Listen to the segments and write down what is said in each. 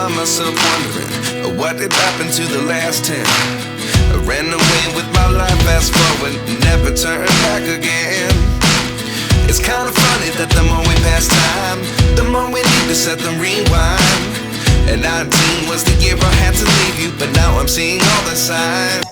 find myself wondering what did happen to the last 10. I ran away with my life, fast forward, never turn back again. It's kind of funny that the more we pass time, the more we need to set the rewind. And 19 was the year I had to leave you, but now I'm seeing all the signs.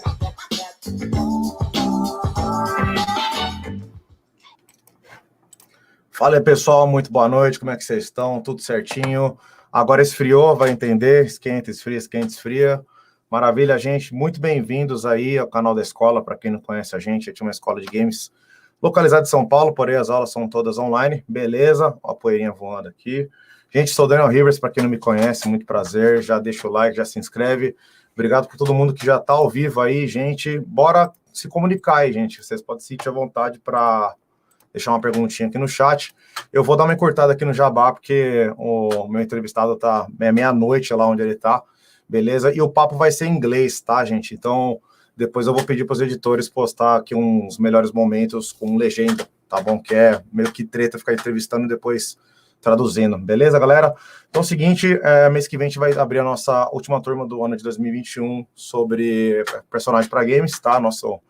Fala aí, pessoal, muito boa noite, como é que vocês estão? Tudo certinho? Agora esfriou, vai entender, esquenta, esfria. Maravilha, gente, muito bem-vindos aí ao canal da Escola. Para quem não conhece a gente é uma escola de games localizada em São Paulo, porém as aulas são todas online, beleza? Ó a poeirinha voando aqui. Gente, sou o Daniel Rivers, para quem não me conhece, muito prazer, já deixa o like, já se inscreve. Obrigado por todo mundo que já está ao vivo aí, gente. Bora se comunicar aí, gente. Vocês podem se sentir à vontade para deixar uma perguntinha aqui no chat. Eu vou dar uma encurtada aqui no jabá, porque o meu entrevistado tá meia-noite lá onde ele tá, beleza? E o papo vai ser em inglês, tá, gente? Então, depois eu vou pedir para os editores postar aqui uns melhores momentos com legenda, tá bom? Que é meio que treta ficar entrevistando e depois traduzindo, beleza, galera? Então é o seguinte, mês que vem a gente vai abrir a nossa última turma do ano de 2021 sobre personagem para games, tá? Nossa última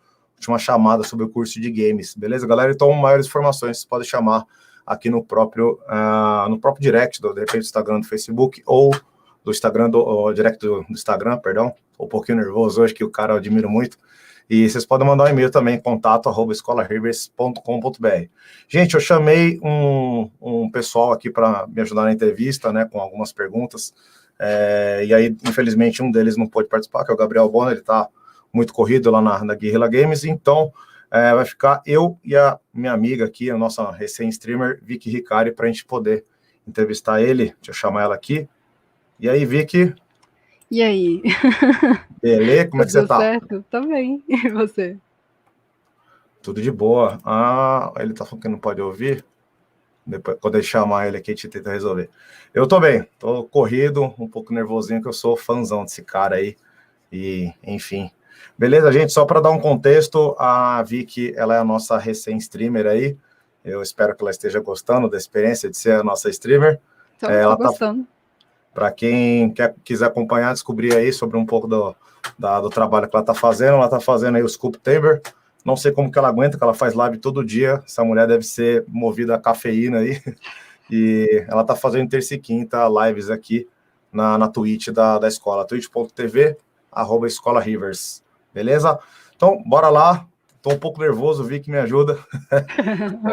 chamada sobre o curso de games, beleza, galera? Então, maiores informações vocês podem chamar aqui no próprio direct, de repente, do Instagram, do Facebook, ou do Instagram, direct do Instagram, perdão. Tô um pouquinho nervoso hoje, que o cara eu admiro muito. E vocês podem mandar um e-mail também, contato@escolarivers.com.br. Gente, eu chamei um pessoal aqui para me ajudar na entrevista, né, com algumas perguntas. E aí, infelizmente, um deles não pôde participar, que é o Gabriel Bona, ele tá muito corrido lá na Guerrilha Games, então vai ficar eu e a minha amiga aqui, a nossa recém-streamer, Vicky Hikari, para a gente poder entrevistar ele. Deixa eu chamar ela aqui. E aí, Vicky? E aí? Beleza? Como é que você tá? Tudo certo? Tô bem. E você? Tudo de boa. Ele tá falando que não pode ouvir? Depois, quando eu chamar ele aqui, a gente tenta resolver. Eu tô bem, tô corrido, um pouco nervosinho, que eu sou fãzão desse cara aí. E, enfim. Beleza, gente? Só para dar um contexto, a Vicky, ela é a nossa recém-streamer aí. Eu espero que ela esteja gostando da experiência de ser a nossa streamer. Tô gostando. Para quem quiser acompanhar, descobrir aí sobre um pouco do trabalho que ela está fazendo aí o Sculptor. Não sei como que ela aguenta, que ela faz live todo dia. Essa mulher deve ser movida a cafeína aí. E ela está fazendo terça e quinta lives aqui na Twitch da escola, twitch.tv/escolarivers. Beleza? Então, bora lá. Tô um pouco nervoso, vi que me ajuda.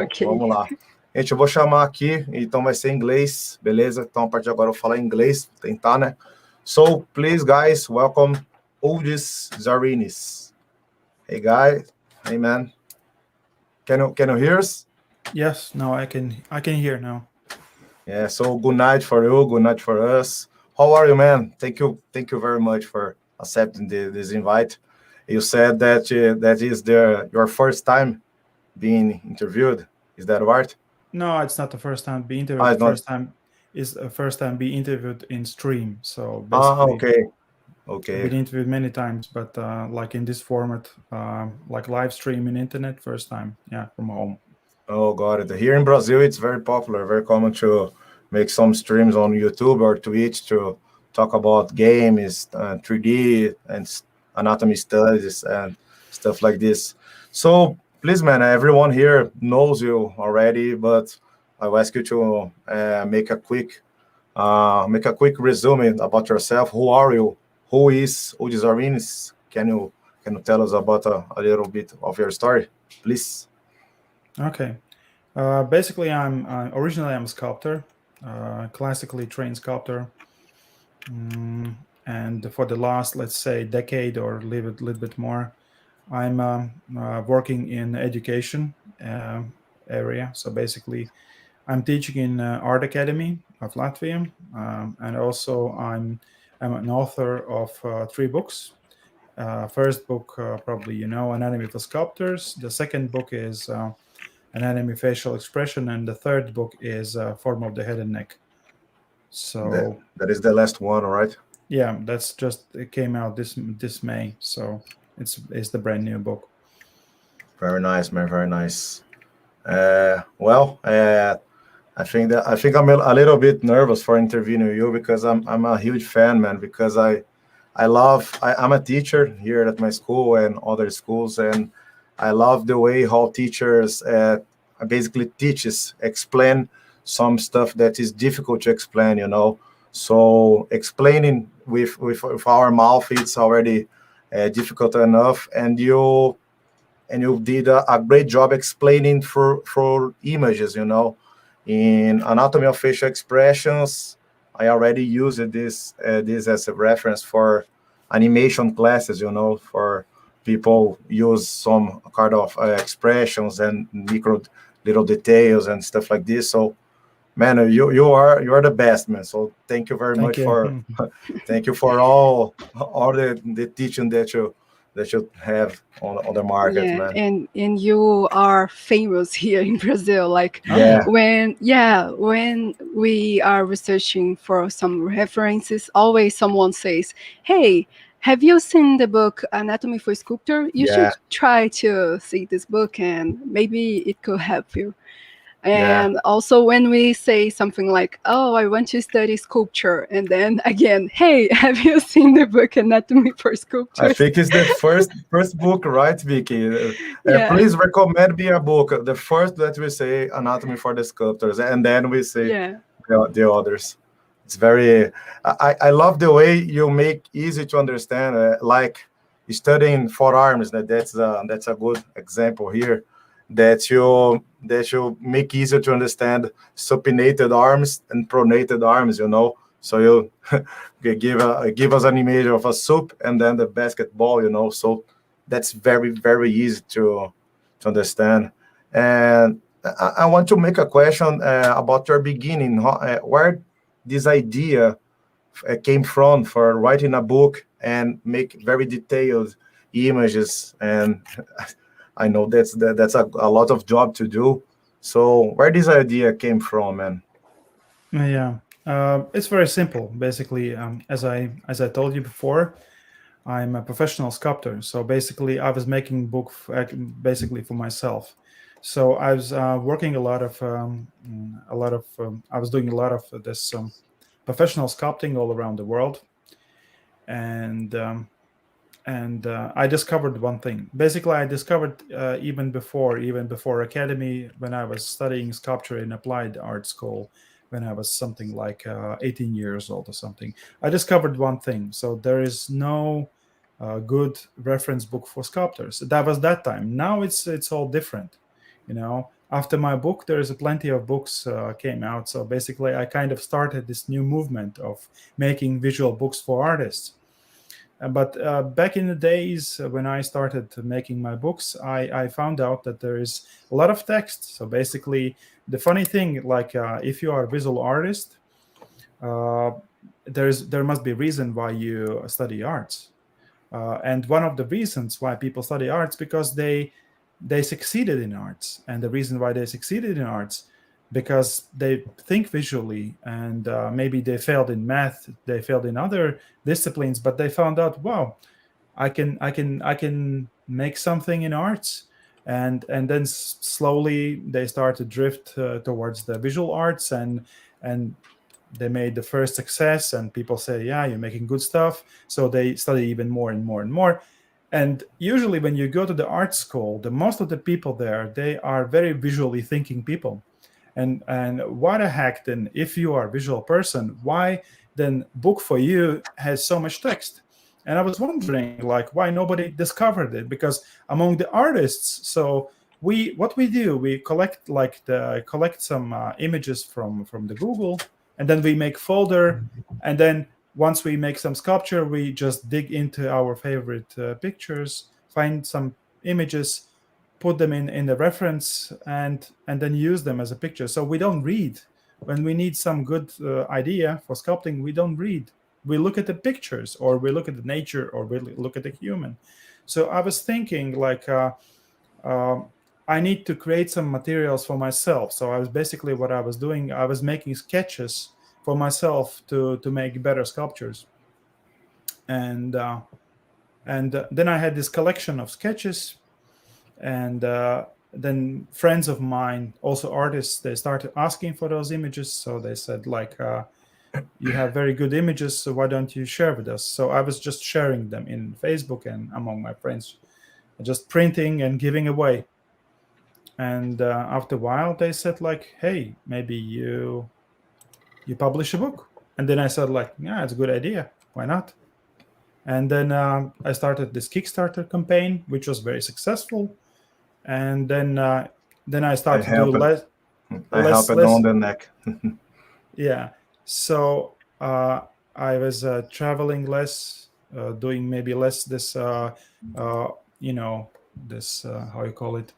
Ok. Vamos lá. Gente, eu vou chamar aqui, então vai ser em inglês, beleza? Então, a partir de agora eu vou falar em inglês, tentar, né? So, please, guys, welcome Uldis Zarins. Hey, guys. Hey, man. Can you hear us? Yes, no, I can hear now. Yeah, so good night for you, good night for us. How are you, man? Thank you very much for accepting this invite. You said that that is your first time being interviewed. Is that right? No, it's not the first time being interviewed. The first time being interviewed in stream. So basically, okay. I've been interviewed many times, but like in this format, like live stream in internet, first time, from home. Oh, got it. Here in Brazil, it's very popular, very common to make some streams on YouTube or Twitch to talk about games, 3D and anatomy studies and stuff like this. So please, man, everyone here knows you already, but I'll ask you to make a quick resume about yourself. Who are you? Who is Uldis Zarins? Can you tell us about a little bit of your story, please? Okay. Basically, I'm originally a sculptor, classically trained sculptor, and for the last, let's say, decade or a little bit more, I'm working in education area. So basically, I'm teaching in Art Academy of Latvia, and also I'm an author of 3 books. First book, probably Anatomy for Sculptors. The second book is Anatomy Facial Expression, and the third book is Form of the Head and Neck. So that is the last one, right? Yeah, it came out this May, so it's the brand new book. Very nice, man. Very nice. I think I'm a little bit nervous for interviewing you because I'm a huge fan, man. Because I'm a teacher here at my school and other schools, and I love the way how teachers basically explain some stuff that is difficult to explain. So explaining with our mouth, it's already difficult enough, and you did a great job explaining for images. In anatomy of facial expressions, I already used this as a reference for animation classes. For people use some kind of expressions and micro little details and stuff like this. So, man, you are the best, man. So thank you very Thank much you. for thank you for all the teaching that you have on the market, Yeah, man. and you are famous here in Brazil. Like Yeah. when we are researching for some references, always someone says, "Hey, have you seen the book Anatomy for Sculptor? You should Yeah. try to see this book, and maybe it could help you." Yeah. And also when we say something like, "Oh, I want to study sculpture," and then again, "Hey, have you seen the book Anatomy for I Sculptures?" think it's the first book, right, Vicky? Yeah, Please recommend me a book. The first that we say Anatomy for the Sculptors, and then we say yeah. the others. It's very. I love the way you make easy to understand. Like studying forearms. That's a good example here. That you make easier to understand supinated arms and pronated arms. So you give us an image of a soup and then the basketball. So that's very very easy to understand. And I want to make a question about your beginning. Where this idea came from for writing a book and make very detailed images. And I know that's a lot of job to do. So where this idea came from, man? Yeah, it's very simple. Basically, as I told you before, I'm a professional sculptor. So basically, I was making book basically for myself. So I was working I was doing a lot of this professional sculpting all around the world, and I discovered one thing. Basically, I discovered even before academy, when I was studying sculpture in applied art school, when I was something like 18 years old or something. I discovered one thing. So there is no good reference book for sculptors. That was that time. Now it's all different. After my book, there's plenty of books came out. So basically, I kind of started this new movement of making visual books for artists. But back in the days when I started making my books, I found out that there is a lot of text. So basically, the funny thing, like if you are a visual artist, there must be a reason why you study arts. And one of the reasons why people study arts because they succeeded in arts, and the reason why they succeeded in arts because they think visually, and maybe they failed in math, they failed in other disciplines, but they found out, wow, I can make something in arts, and then slowly they start to drift towards the visual arts, and they made the first success, and people say, yeah, you're making good stuff, so they study even more and more and more. And usually when you go to the art school, the most of the people there, they are very visually thinking people. And why the heck then, if you are a visual person, why then book for you has so much text? And I was wondering, like, why nobody discovered it? Because among the artists, so what we do, we collect some images from the Google, and then we make folder, and then once we make some sculpture, we just dig into our favorite pictures, find some images, put them in the reference, and then use them as a picture. So we don't read. When we need some good idea for sculpting, we don't read. We look at the pictures, or we look at the nature, or we look at the human. So I was thinking, like, I need to create some materials for myself. So I was basically, what I was doing, I was making sketches for myself to make better sculptures. And then I had this collection of sketches, and then friends of mine, also artists, they started asking for those images. So they said, like, you have very good images, so why don't you share with us? So I was just sharing them in Facebook and among my friends, just printing and giving away. And after a while, they said, like, hey, maybe you publish a book. And then I said, like, yeah, it's a good idea. Why not? And then I started this Kickstarter campaign, which was very successful. And then I started to do less. I help it on the neck. Yeah. So I was traveling less, doing maybe less this, this, how you call it,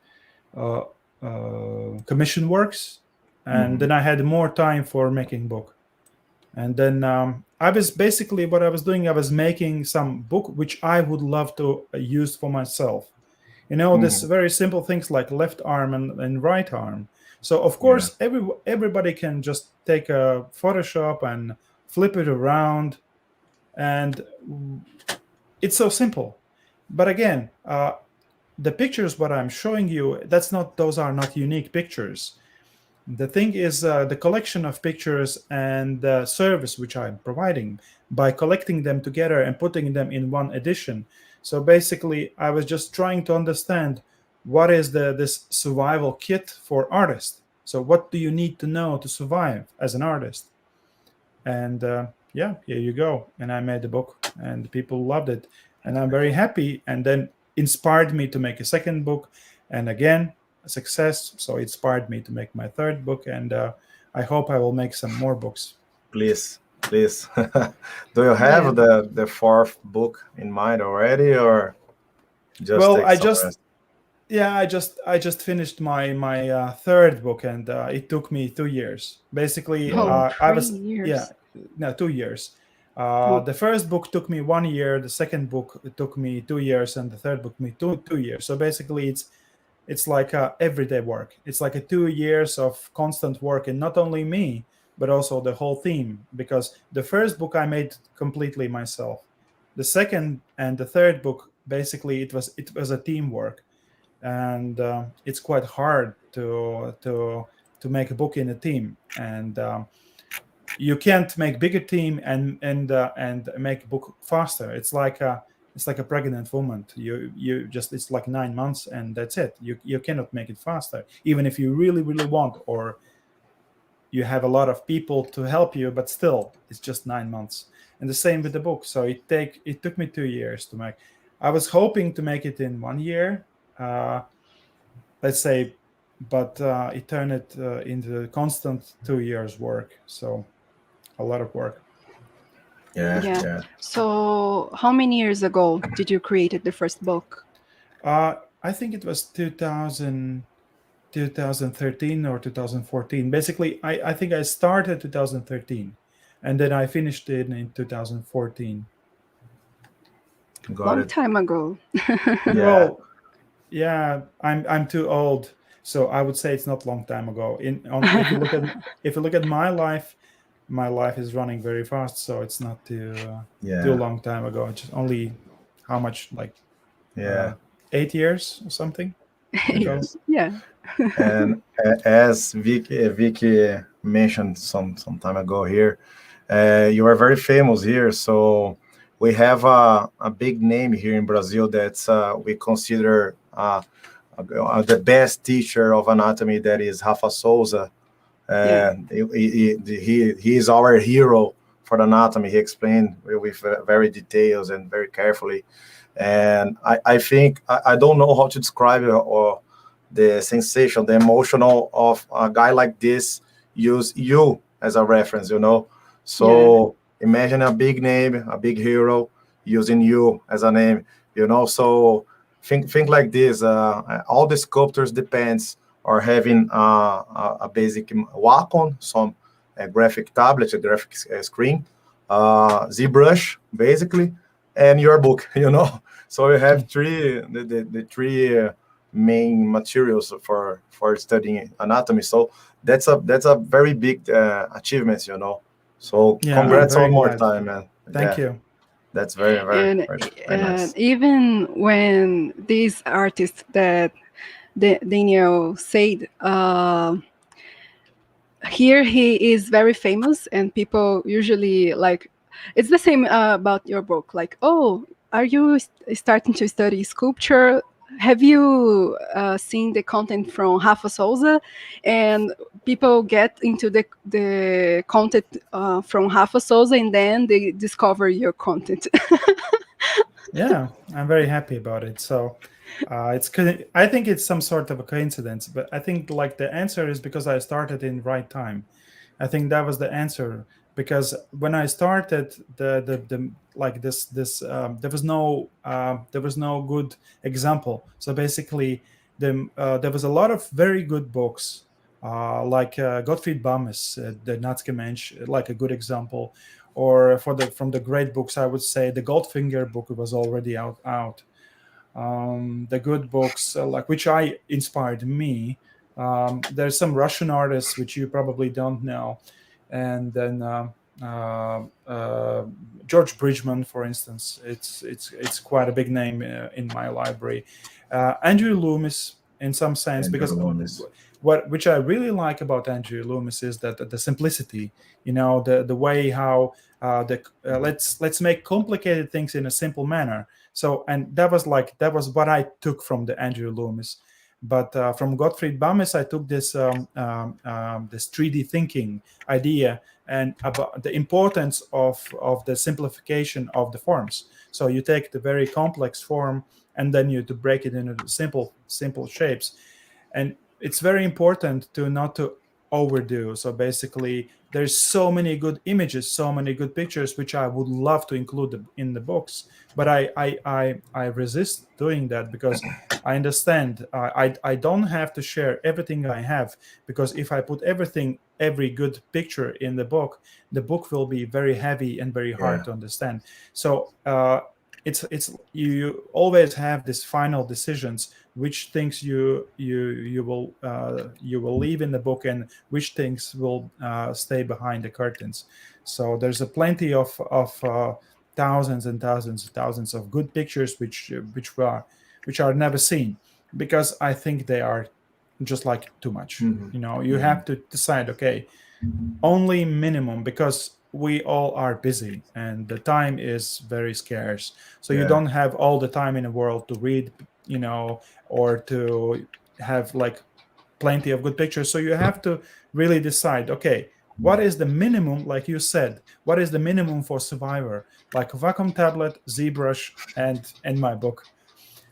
commission works. And then I had more time for making book. And then I was basically, what I was doing, I was making some book which I would love to use for myself. This very simple things like left arm and right arm. So of course, everybody can just take a Photoshop and flip it around, and it's so simple. But again, the pictures what I'm showing you, those are not unique pictures. The thing is the collection of pictures and the service which I'm providing by collecting them together and putting them in one edition. So basically, I was just trying to understand what is this survival kit for artists. So what do you need to know to survive as an artist? And here you go. And I made the book, and people loved it. And I'm very happy. And then inspired me to make a second book. And again, a success. So it inspired me to make my third book. And I hope I will make some more books. Please. Do you have the fourth book in mind already, or just? Well, I just finished my third book, and it took me 2 years. Basically, I was 2 years. The first book took me 1 year. The second book took me 2 years, and the third book me 2 years. So basically, it's like everyday work. It's like 2 years of constant work, and not only me, but also the whole team, because the first book I made completely myself. The second and the third book, basically, it was a teamwork, and it's quite hard to make a book in a team, and you can't make bigger team and make a book faster. It's like a pregnant woman. You just, it's like 9 months and that's it. You cannot make it faster, even if you really want, or you have a lot of people to help you, but still, it's just 9 months. And the same with the book. So it took me 2 years to make. I was hoping to make it in 1 year, let's say, but it turned it into constant 2 years work. So a lot of work. Yeah. So how many years ago did you create the first book? I think it was 2013 or 2014. Basically, I think I started 2013, and then I finished it in 2014. Long time ago. Well, yeah, I'm too old, so I would say it's not long time ago. If you look at my life is running very fast, so it's not too long time ago. It's just only how much, like 8 years or something. Yeah. And as Vicky mentioned some time ago here, you are very famous here. So we have a big name here in Brazil that's we consider the best teacher of anatomy. That is Rafa Souza. He is our hero for the anatomy. He explained with very details and very carefully. And I think I don't know how to describe it, or the sensation, the emotional of a guy like this use you as a reference, So imagine a big name, a big hero using you as a name, So think like this. All the sculptors depends on having a basic Wacom, some graphic tablet, a graphic screen, ZBrush, basically, and your book, So you have the three main materials for studying anatomy. So that's a very big achievement, So congrats one more time, man. Thank you. That's very, very, very nice. And even when these artists that Daniel said, here he is very famous, and people usually like. It's the same about your book. Like, oh, are you starting to study sculpture? Have you seen the content from Rafa Souza? And people get into the content from Rafa Souza, and then they discover your content. Yeah, I'm very happy about it. So I think it's some sort of a coincidence, but I think like the answer is because I started in right time. I think that was the answer, because when I started the like this there was no good example. So basically, there was a lot of very good books, like Gottfried Bames, the Natzgemensch, like a good example, or from the great books, I would say the Goldfinger book was already out. The good books, like which I inspired me. There's some Russian artists which you probably don't know, and then George Bridgman, for instance. It's quite a big name in my library. Andrew Loomis, in some sense, Andrew because Loomis. which I really like about Andrew Loomis is that the simplicity, the way how let's make complicated things in a simple manner. So, and that was what I took from the Andrew Loomis. But from Gottfried Bames, I took this 3D thinking idea and about the importance of the simplification of the forms. So you take the very complex form and then you to break it into simple shapes. And it's very important to not to overdo. So basically, there's so many good images, so many good pictures, which I would love to include in the books, but I resist doing that, because I understand I don't have to share everything I have, because if I put every good picture in the book will be very heavy and very hard to understand. So it's you always have these final decisions, which things you will leave in the book and which things will stay behind the curtains. So there's a plenty of thousands and thousands of good pictures which are never seen, because I think they are just like too much. You have to decide, okay, only minimum, because we all are busy and the time is very scarce. So you don't have all the time in the world to read, or to have like plenty of good pictures. So you have to really decide, okay, what is the minimum, like you said, what is the minimum for Survivor? Like Wacom tablet, ZBrush, and my book.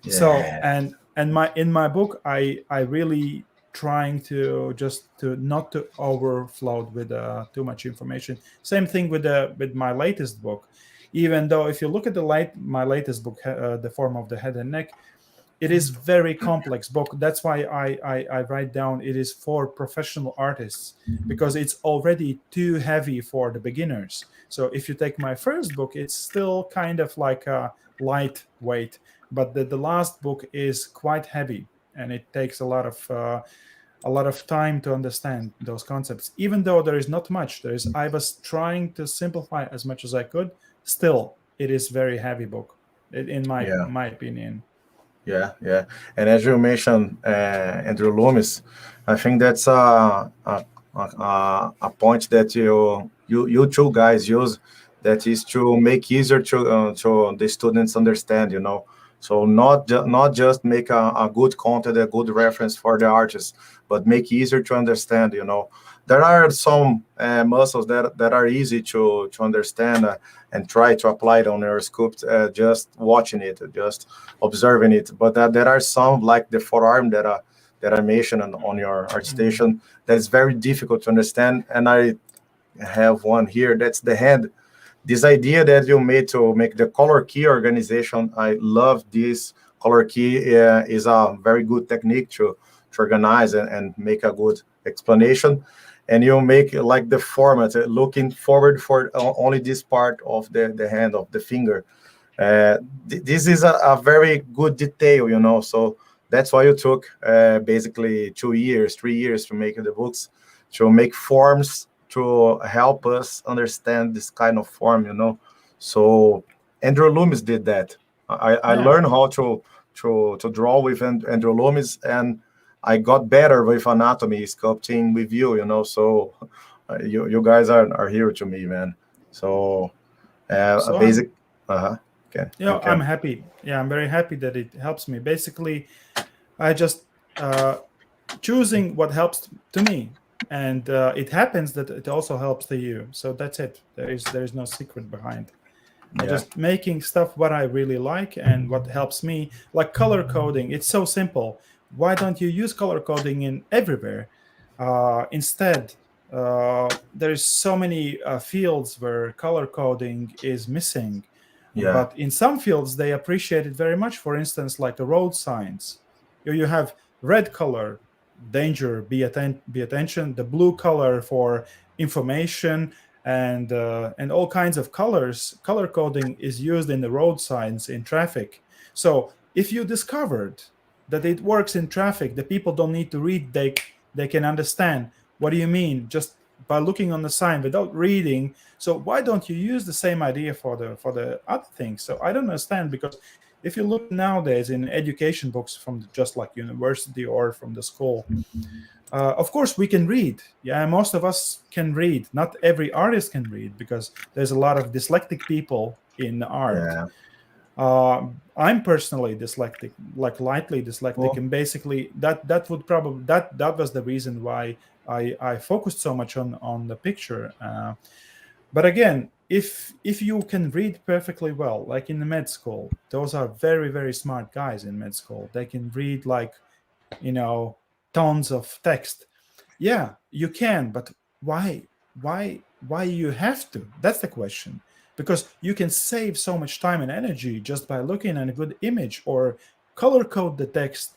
So and in my book, I really trying to not to overflow with too much information. Same thing with my latest book. Even though if you look at my latest book, The Form of the Head and Neck, it is very complex book. That's why I write down it is for professional artists, because it's already too heavy for the beginners. So if you take my first book, it's still kind of like a lightweight, but the last book is quite heavy, and it takes a lot of time to understand those concepts. Even though there is not much, I was trying to simplify as much as I could. Still, it is very heavy book, in my opinion. Yeah. And as you mentioned, Andrew Loomis, I think that's a point that you two guys use, that is to make easier to the students understand. So not just make a good content, a good reference for the artists, but make easier to understand. There are some muscles that are easy to understand and try to apply it on your sculpt, just watching it, just observing it. But there are some, like the forearm that I mentioned on your ArtStation, that is very difficult to understand. And I have one here, that's the hand. This idea that you made to make the color key organization, I love this. Color key is a very good technique to organize and make a good explanation. And you make like the format, looking forward for only this part of the hand, of the finger. This is a very good detail, so that's why you took basically 3 years to make the books, to make forms to help us understand this kind of form. So Andrew Loomis did that. I learned how to draw with Andrew Loomis, and I got better with anatomy sculpting with you, you know. So you guys are here to me, man. So So a basic. Okay. Yeah, Okay. I'm happy. Yeah, I'm very happy that it helps me. Basically, I just choosing what helps to me, and it happens that it also helps to you. So that's it. There is no secret behind. I Yeah. just making stuff what I really like and what helps me, like color coding. It's so simple. Why don't you use color coding in everywhere? Instead, there's so many fields where color coding is missing. Yeah. But in some fields, they appreciate it very much. For instance, like the road signs. You have red color, danger, be attention. The blue color for information, and all kinds of colors. Color coding is used in the road signs in traffic. So if you discovered that it works in traffic, the people don't need to read. They can understand. What do you mean? Just by looking on the sign without reading. So why don't you use the same idea for the other things? So I don't understand, because if you look nowadays in education books from just like university or from the school, of course we can read. Yeah, most of us can read. Not every artist can read, because there's a lot of dyslexic people in art. Yeah. I'm personally dyslexic, like lightly dyslexic, and basically that would probably that was the reason why I focused so much on the picture. But again, if you can read perfectly well, like in the med school, those are very, very smart guys in med school. They can read like, tons of text. Yeah, you can, but why you have to? That's the question. Because you can save so much time and energy just by looking at a good image or color code the text.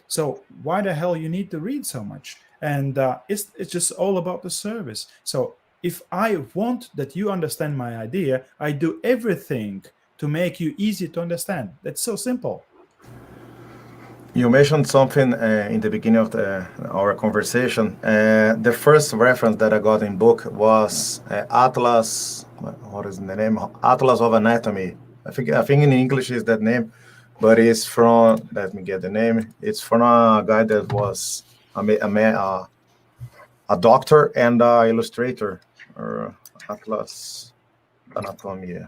So why the hell you need to read so much? And it's just all about the service. So if I want that you understand my idea, I do everything to make you easy to understand. That's so simple. You mentioned something in the beginning of our conversation. The first reference that I got in book was Atlas. What is the name? Atlas of Anatomy. I think in English is that name, but it's from. Let me get the name. It's from a guy that was a doctor and an illustrator, or Atlas Anatomy.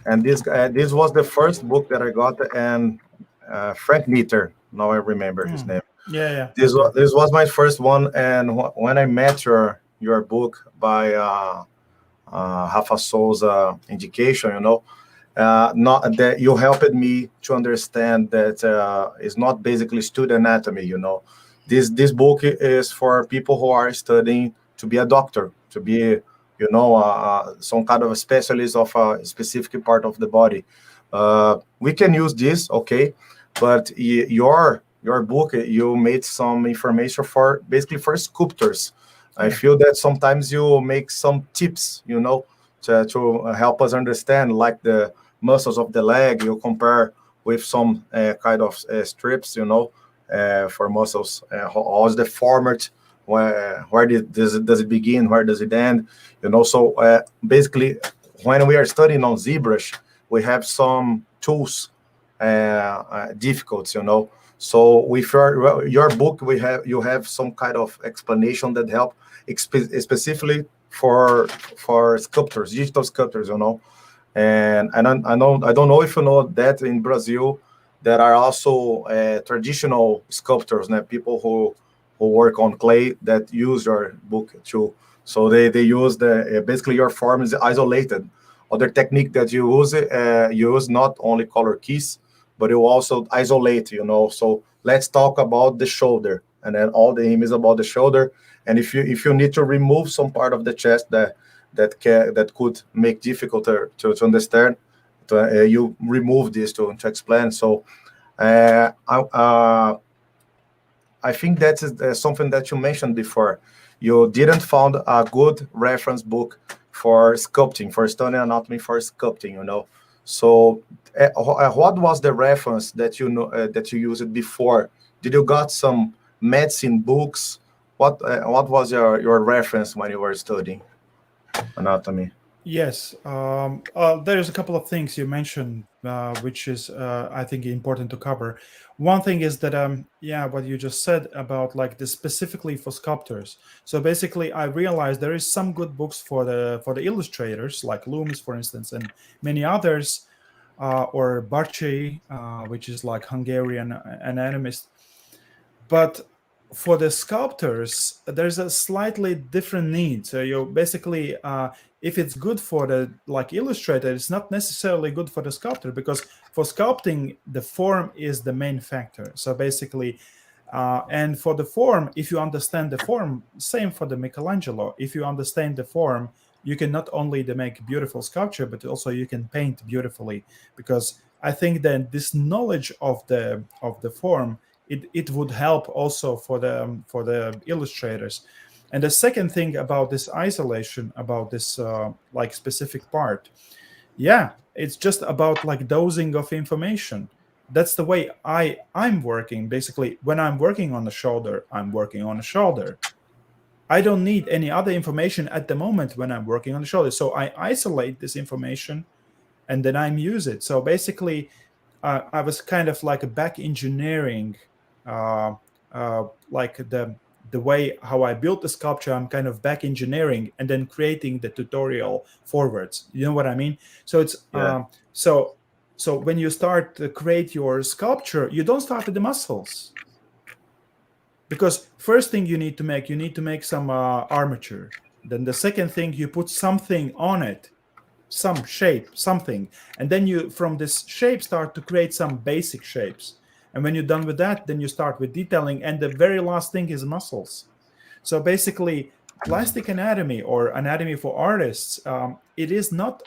And this was the first book that I got, and Frank Nitter. Now I remember his name. Yeah. This was my first one, and when I met your book by Rafa Souza indication, not that you helped me to understand that it's not basically student anatomy. This book is for people who are studying to be a doctor, to be some kind of a specialist of a specific part of the body. We can use this, okay, but your book, you made some information for sculptors. I feel that sometimes you make some tips, to help us understand, like the muscles of the leg. You compare with some kind of strips, for muscles. How's the format? Where does it begin? Where does it end? So basically, when we are studying on ZBrush, we have some tools difficult, So with your book, you have some kind of explanation that help specifically for sculptors, digital sculptors, And I don't know if you know that in Brazil there are also traditional sculptors, people who work on clay that use your book too. So they use basically your form is isolated. Other technique that you use not only color keys, but you also isolate, So let's talk about the shoulder, and then all the aim is about the shoulder. And if you need to remove some part of the chest that could make difficult to understand, you remove this to explain. So I think that is something that you mentioned before. You didn't find a good reference book for sculpting, for studying anatomy for sculpting, So what was the reference that that you used before? Did you got some medicine books? What was your reference when you were studying anatomy? Yes, there's a couple of things you mentioned, which is I think important to cover. One thing is that yeah, what you just said about like this specifically for sculptors. So basically, I realized there is some good books for the illustrators, like Loomis, for instance, and many others, or Barchay, which is like Hungarian anatomist. But for the sculptors, there's a slightly different need. So you basically, if it's good for the like illustrator, it's not necessarily good for the sculptor, because for sculpting, the form is the main factor. So basically, and for the form, if you understand the form, same for the Michelangelo. If you understand the form, you can not only make beautiful sculpture, but also you can paint beautifully. Because I think that this knowledge of the form, it would help also for the illustrators. And the second thing about this isolation, about this like specific part, yeah, it's just about like dosing of information. That's the way I'm working. Basically, when I'm working on the shoulder, I'm working on a shoulder. I don't need any other information at the moment when I'm working on the shoulder. So I isolate this information and then I use it. So basically, I was kind of like a back engineering, like the way how I built the sculpture. I'm kind of back engineering and then creating the tutorial forwards. You know what I mean? So it's so when you start to create your sculpture, you don't start with the muscles, because first thing you need to make some armature. Then the second thing, you put something on it, some shape, something, and then you from this shape start to create some basic shapes. And when you're done with that, then you start with detailing, and the very last thing is muscles. So basically, plastic anatomy or anatomy for artists, it's not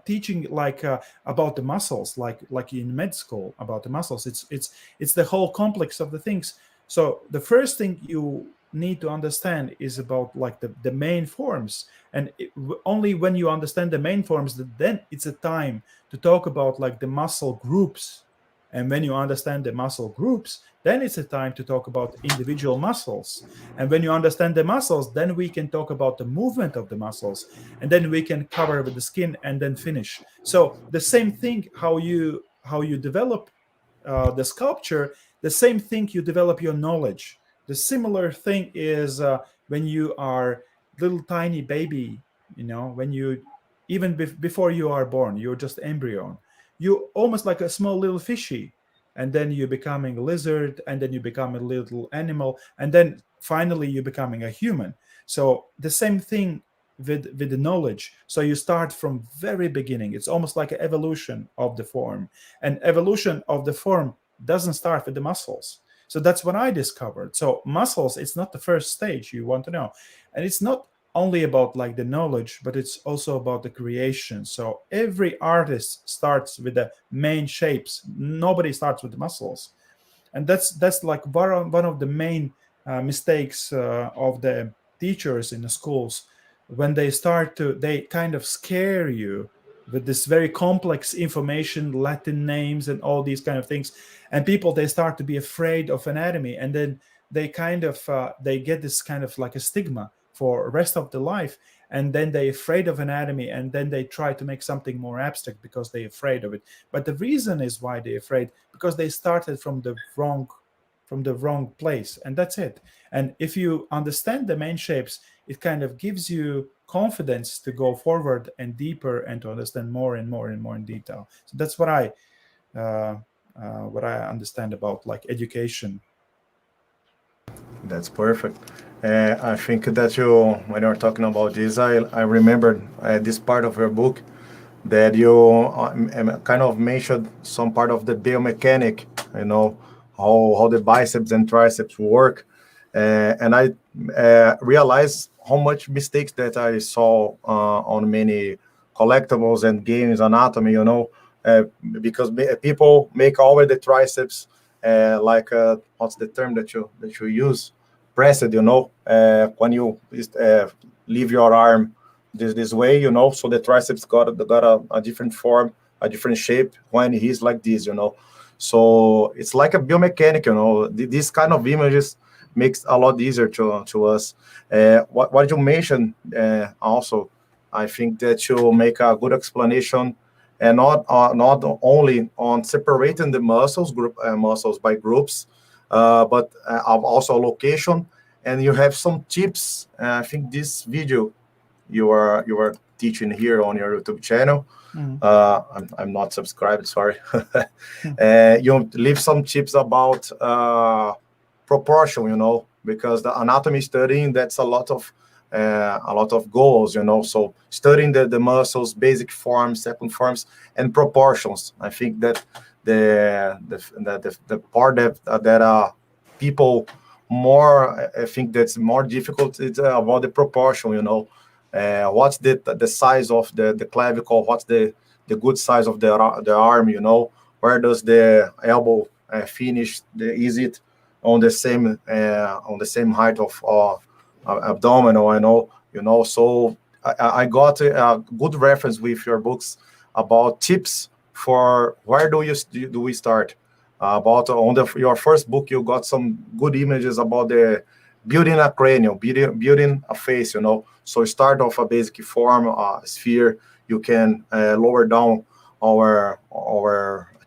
teaching like about the muscles, like in med school about the muscles. It's the whole complex of the things. So the first thing you need to understand is about like the main forms, and only when you understand the main forms, then it's a time to talk about like the muscle groups. And when you understand the muscle groups, then it's a time to talk about individual muscles. And when you understand the muscles, then we can talk about the movement of the muscles, and then we can cover with the skin and then finish. So the same thing, how you develop the sculpture, the same thing you develop your knowledge. The similar thing is when you are little tiny baby, when you even before you are born, you're just embryo. You almost like a small little fishy, and then you're becoming a lizard, and then you become a little animal, and then finally you're becoming a human. So the same thing with the knowledge. So you start from very beginning. It's almost like an evolution of the form, and evolution of the form doesn't start with the muscles. So that's what I discovered. So muscles, it's not the first stage you want to know, and it's not only about like the knowledge, but it's also about the creation. So every artist starts with the main shapes. Nobody starts with the muscles, and that's like one of the main mistakes of the teachers in the schools. When they kind of scare you with this very complex information, Latin names and all these kind of things, and people, they start to be afraid of anatomy, and then they kind of they get this kind of like a stigma for the rest of the life, and then they're afraid of anatomy, and then they try to make something more abstract because they're afraid of it. But the reason is why they're afraid, because they started from the wrong place, and that's it. And if you understand the main shapes, it kind of gives you confidence to go forward and deeper and to understand more and more and more in detail. So that's what I understand about like education. That's perfect. I think that when you're talking about this, I remembered this part of your book that you kind of mentioned some part of the biomechanic, how the biceps and triceps work. And I realized how much mistakes that I saw on many collectibles and games anatomy, because people make over the triceps like what's the term that you use? Pressed, when you leave your arm this way, so the triceps got a different form, a different shape when he's like this, So it's like a biomechanic, This kind of images makes a lot easier to us. What you mentioned also I think that you make a good explanation, and not only on separating the muscles by groups, but also location. And you have some tips. I think this video you are teaching here on your YouTube channel. I'm not subscribed, sorry. You leave some tips about proportion, because the anatomy studying, that's a lot of goals, So studying the muscles, basic forms, second forms, and proportions. I think that the part that people more, I think that's more difficult, is about the proportion, what's the size of the clavicle, what's the good size of the arm, where does the elbow finish, is it on the same height of abdominal, so I got a good reference with your books about tips for where do we start. About your first book, you got some good images about the building a cranium, building a face, So start off a basic form, a sphere. You can lower down our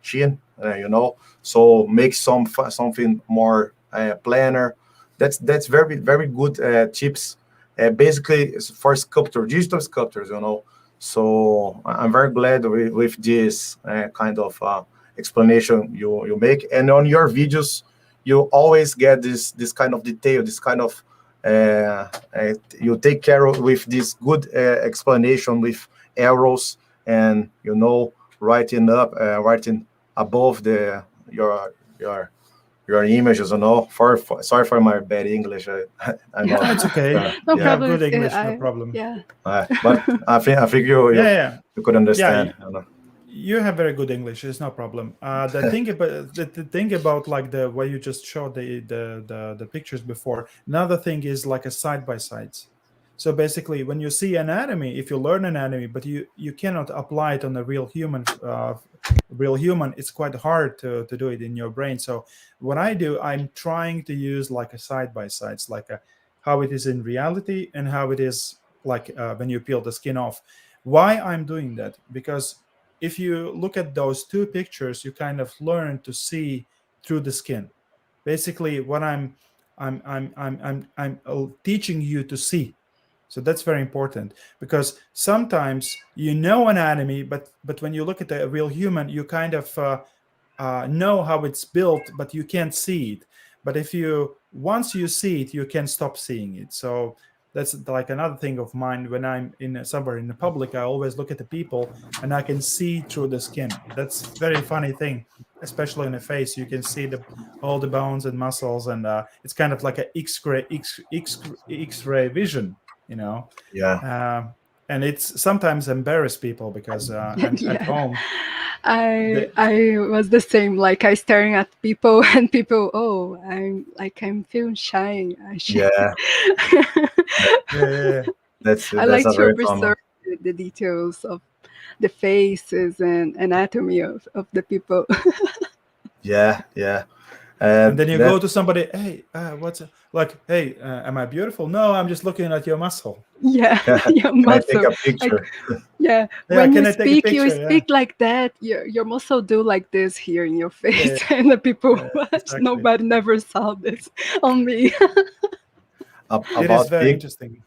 chin, So make something more planar. That's very, very good tips. Basically, it's for digital sculptors, So I'm very glad with this kind of explanation you make. And on your videos, you always get this kind of detail, this kind of you take care of with this good explanation with arrows and writing above your images, sorry for my bad English. I know It's okay. No problem. Good English, no problem. Yeah. But I think you could understand. You have very good English. It's no problem. The thing about like the way you just showed the pictures before. Another thing is like a side by sides. So basically, when you see anatomy, if you learn anatomy, but you cannot apply it on a real human, it's quite hard to do it in your brain. So what I do, I'm trying to use like a side by sides, like how it is in reality and how it is like when you peel the skin off. Why I'm doing that? Because if you look at those two pictures, you kind of learn to see through the skin. Basically, what I'm teaching you to see. So that's very important, because sometimes anatomy, but when you look at a real human, you kind of know how it's built, but you can't see it. But once you see it, you can stop seeing it. So that's like another thing of mine. When I'm somewhere in the public, I always look at the people and I can see through the skin. That's a very funny thing, especially in the face. You can see all the bones and muscles, and it's kind of like a X-ray vision, Yeah. And it's sometimes embarrass people because at home. I was the same. Like I staring at people and people. Oh, I'm feeling shy. Yeah. That's I like a to very observe the details of the faces and anatomy of the people. Yeah. And then you go to somebody, hey, hey, am I beautiful? No, I'm just looking at your muscle. Yeah, your Can I muscle. take a picture? When you speak like that, your muscle do like this here in your face, and the people watch. Exactly. Nobody never saw this on me. It is very interesting.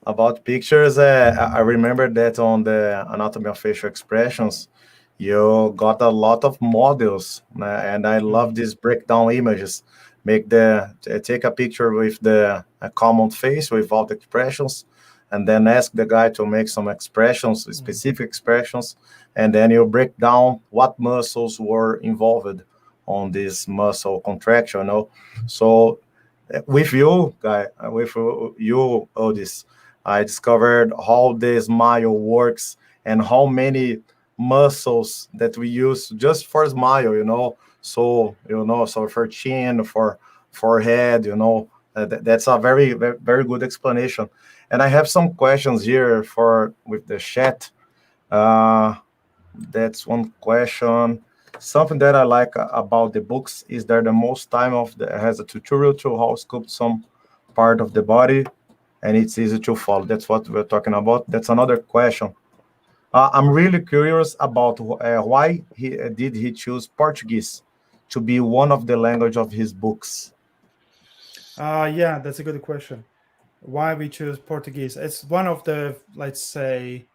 About pictures, I remember that on the anatomy of facial expressions, you got a lot of models, and I love these breakdown images. Take a picture with a common face without expressions, and then ask the guy to make some expressions, specific expressions, and then you break down what muscles were involved on this muscle contraction. So with you, Uldis, I discovered how the smile works and how many muscles that we use just for smile, So for chin, for forehead, that's a very, very, very good explanation. And I have some questions here with the chat. That's one question. Something that I like about the books is that the most time has a tutorial to how to sculpt some part of the body. and it's easy to follow. That's what we're talking about. That's another question. I'm really curious about why did he choose Portuguese to be one of the language of his books? Yeah, that's a good question. Why we choose Portuguese? It's one of the, let's say,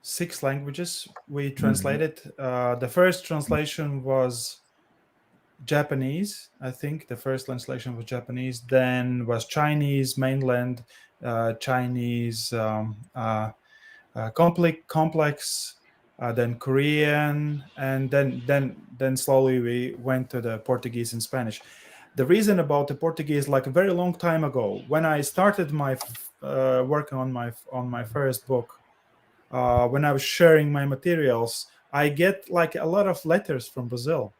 6 languages we translated. The first translation was Japanese. I think the first translation was Japanese. Then was Chinese, mainland Chinese, complex. Then Korean, and then slowly we went to the Portuguese and Spanish. The reason about the Portuguese, like a very long time ago, when I started my working on my first book, when I was sharing my materials, I get like a lot of letters from Brazil,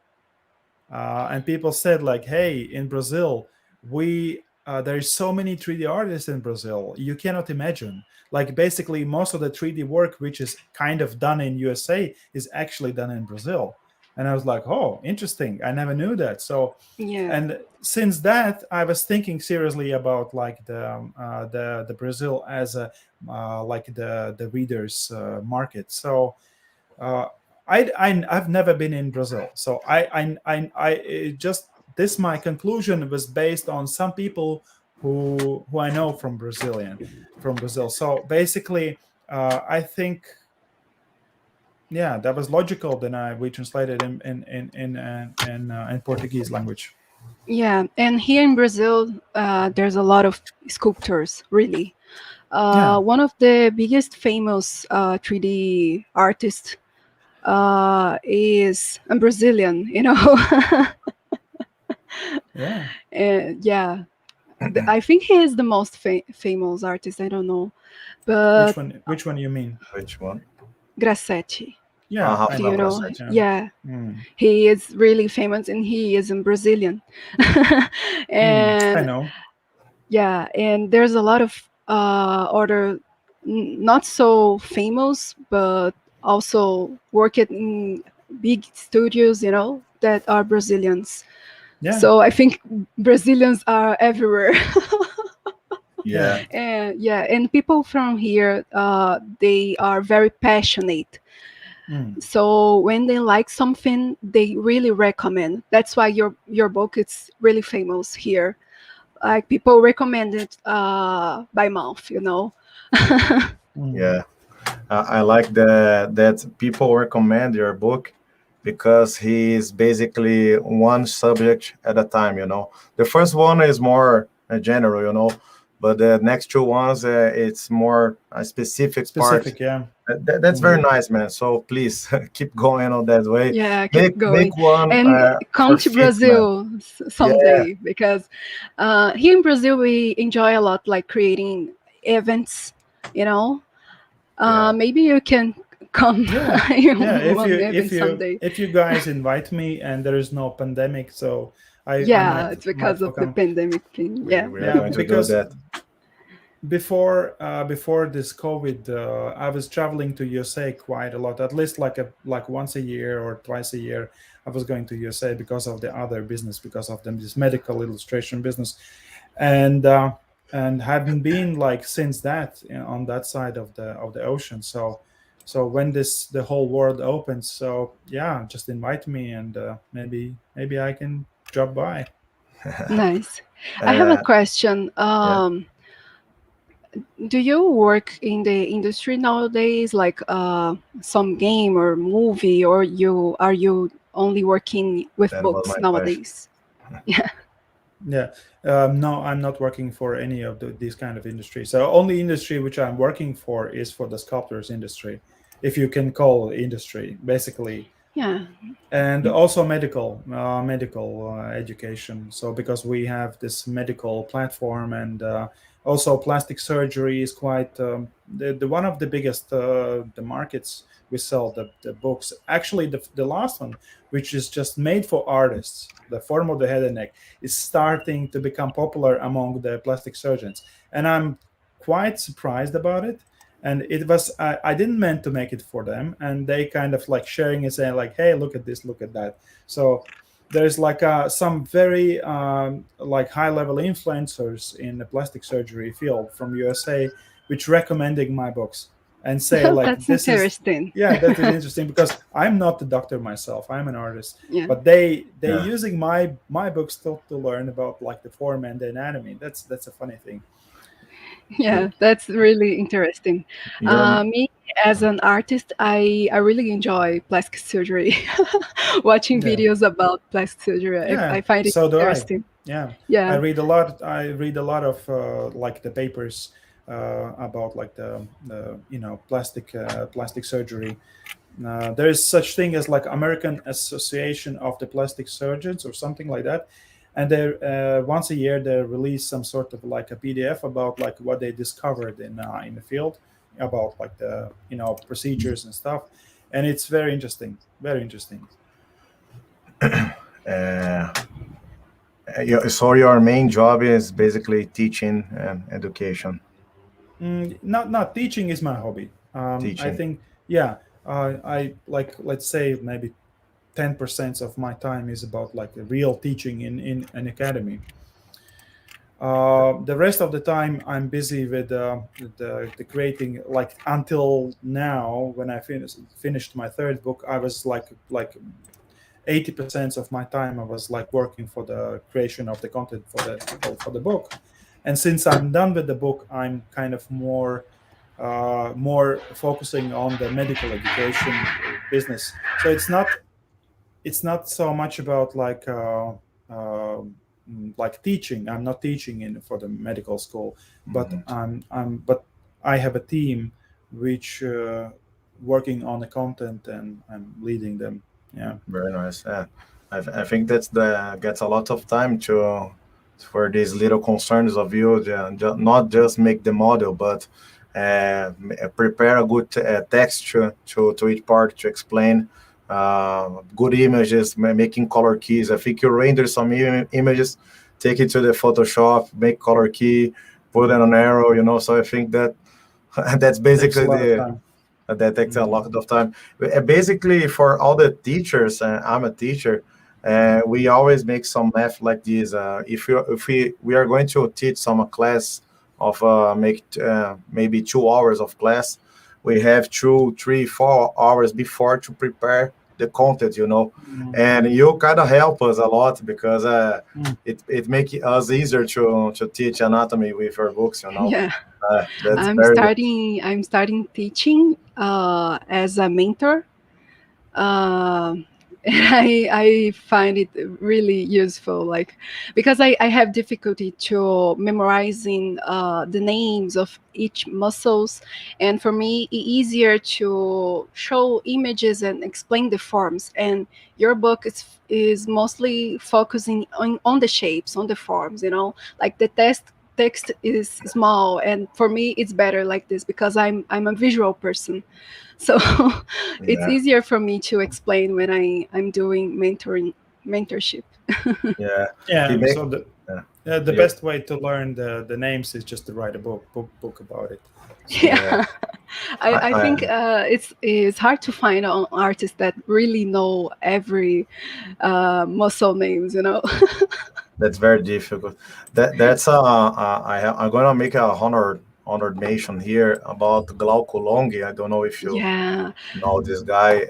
and people said like, "Hey, in Brazil, there is so many 3D artists in Brazil. You cannot imagine. Like basically, most of the 3D work, which is kind of done in USA, is actually done in Brazil." And I was like, "Oh, interesting. I never knew that." So, and since that, I was thinking seriously about like the Brazil as a like the readers market. So I've never been in Brazil, so I just this my conclusion was based on some people who I know from Brazil. So basically, I think, yeah, that was logical. Then we translated in Portuguese language. Yeah, and here in Brazil, there's a lot of sculptors, really. One of the biggest famous 3D artists is a Brazilian, you know. Yeah. Yeah. I think he is the most famous artist. I don't know, but Which one you mean? Which one? Grassetti. Yeah, I Do you know? Grassetti, Yeah. He is really famous, and he is a Brazilian. And I know. yeah, and there's a lot of other not so famous, but also work in big studios, you know, that are Brazilians. Yeah. So I think Brazilians are everywhere. Yeah. And people from here, they are very passionate. So when they like something, they really recommend. That's why your book is really famous here. Like people recommend it by mouth, you know. Yeah. I like that people recommend your book because he is basically one subject at a time, you know. The first one is more general, you know, but the next 2 ones, it's more a specific part. Yeah. That's very nice, man. So please keep going on that way. Yeah, keep going. Make one and come to Brazil someday, because here in Brazil we enjoy a lot, like creating events, you know. Maybe you can come. If you guys invite me and there is no pandemic, so it's because of the pandemic thing. We are going to do that. Before this COVID, I was traveling to USA quite a lot, at least like once a year or twice a year. I was going to USA because of the other business, because of this medical illustration business, and haven't been like since that on that side of the ocean. So when the whole world opens, so yeah, just invite me and maybe I can drop by. Nice. I have a question. Do you work in the industry nowadays, like some game or movie, or are you only working with books nowadays? Yeah. No, I'm not working for any of these kind of industries. So only industry which I'm working for is for the sculptors industry, if you can call it industry, basically. Yeah. And also medical education. So because we have this medical platform, and also plastic surgery is quite the one of the biggest the markets we sell the books. Actually, the last one, which is just made for artists, the form of the head and neck, is starting to become popular among the plastic surgeons, and I'm quite surprised about it. And it was I didn't meant to make it for them, and they kind of like sharing and saying like, "Hey, look at this, look at that." So there's like some very like high-level influencers in the plastic surgery field from USA, which recommending my books and say like That's this interesting. that is interesting because I'm not a doctor myself. I'm an artist, Yeah. but they Yeah. using my books to learn about like the form and the anatomy. That's a funny thing. Yeah, that's really interesting. You're- Me as an artist, I really enjoy plastic surgery. Watching Yeah. videos about plastic surgery, Yeah, I find it so do I. interesting. Yeah, I Yeah, read a lot. I read a lot of like the papers about like the plastic surgery. There is such thing as like American Association of the Plastic Surgeons or something like that, and they once a year they release some sort of like a PDF about like what they discovered in the field about like the procedures and stuff, and it's very interesting. Very interesting. So your main job is basically teaching and education. Not teaching is my hobby. I Teaching. think I like, let's say maybe 10% of my time is about like real teaching in an academy. The rest of the time I'm busy with the creating. Like until now, when I finished my third book, I was like 80% of my time I was like working for the creation of the content for the book. And since I'm done with the book, I'm kind of more focusing on the medical education business. So it's not so much about like teaching. I'm not teaching for the medical school, but but I have a team which working on the content and I'm leading them. Yeah, Very nice. Yeah, I think gets a lot of time for these little concerns of you, not just make the model, but prepare a good text to each part to explain good images, making color keys. I think you render some images, take it to the Photoshop, make color key, put it on arrow, so I think that's basically that takes a lot of time. Basically, for all the teachers, I'm a teacher, we always make some math like this. If we are going to teach some class of maybe 2 hours of class, we have 2, 3, 4 hours before to prepare the content, and you kind of help us a lot because it makes us easier to teach anatomy with our books, yeah. That's I'm starting teaching as a mentor. And I find it really useful, like because I have difficulty to memorizing the names of each muscles, and for me it's easier to show images and explain the forms. And your book is mostly focusing on the shapes, on the forms, like the text is small, and for me it's better like this because I'm a visual person. So it's easier for me to explain when I'm doing mentorship. Yeah. So the best way to learn the names is just to write a book about it. So, yeah. I think it's hard to find an artist that really know every muscle names, That's very difficult. That's I'm gonna make a honored mention here about Glauco Longi. I don't know if you know this guy,